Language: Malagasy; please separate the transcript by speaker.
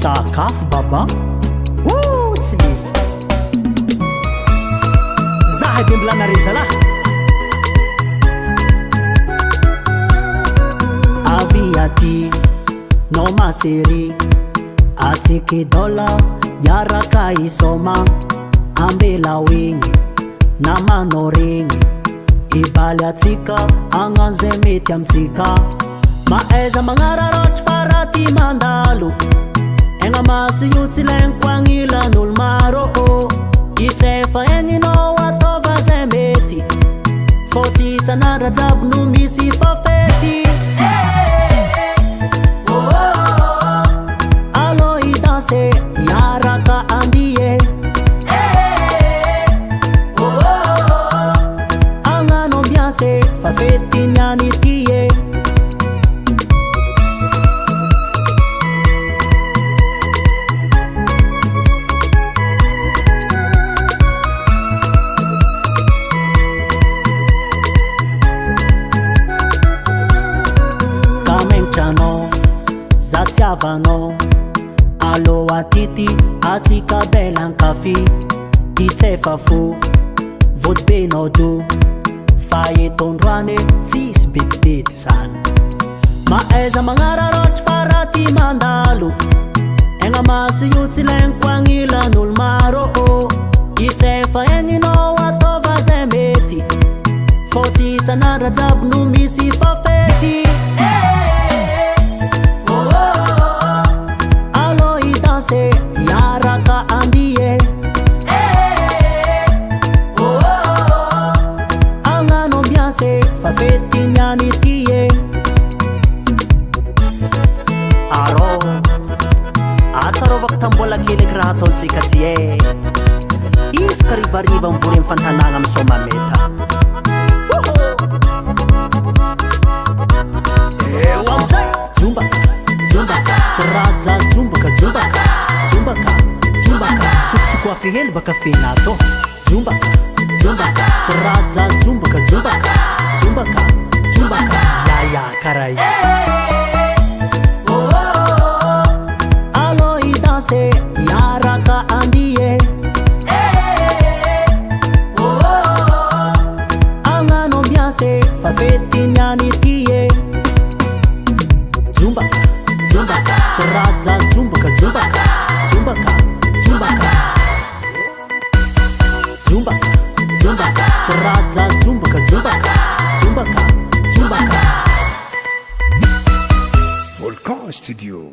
Speaker 1: sakafo baba tsy lefa zaha de mbolana rezalahy avy aty no masery atsiky dola yaraka isoma ambelao igny namanao regny ibaly atsika agnano zay mety amitsika maaiza magnararotry fa raha ty mandalo egna masy io tsy laigny agnilan'olo maro itsefa egninao ataova zay mety fô tsy isan'andra jabo no misy fafety allo idanse iaraka andie agnano ambiance fafety niany tie Zatiavanao allo atity atsika belan-kafi itsefa fo votibenao do fa etondroane tsisy betibety zany maaiza magnararotry fa raha ty mandalo egna masy io tsy laigny agnilan'olo maro itsefa egninao ataova zay mety fô tsy isan'andra jabo no misy fafety yaraka andie agnano ambiance fafety niany tie arô atsarovako tambola keleky raha ataontsika ty isaka rivariva mivory amy fantanagna amy somameta eo amizay jombaka jombaka raja jombaka jombaka jombaka jombaka sokosoko afihely baka fenato jombaka jombaka raja jombaka jombaka jombaka jombaka yaya karay allo idanse yaraka andie agnano ambiance fafety niany tie jombaka jombaka raja jombaka jombaka jombaka jombaka jombaka jombaka raja jombaka jombaka jombaka jombaka
Speaker 2: Volcan Studio.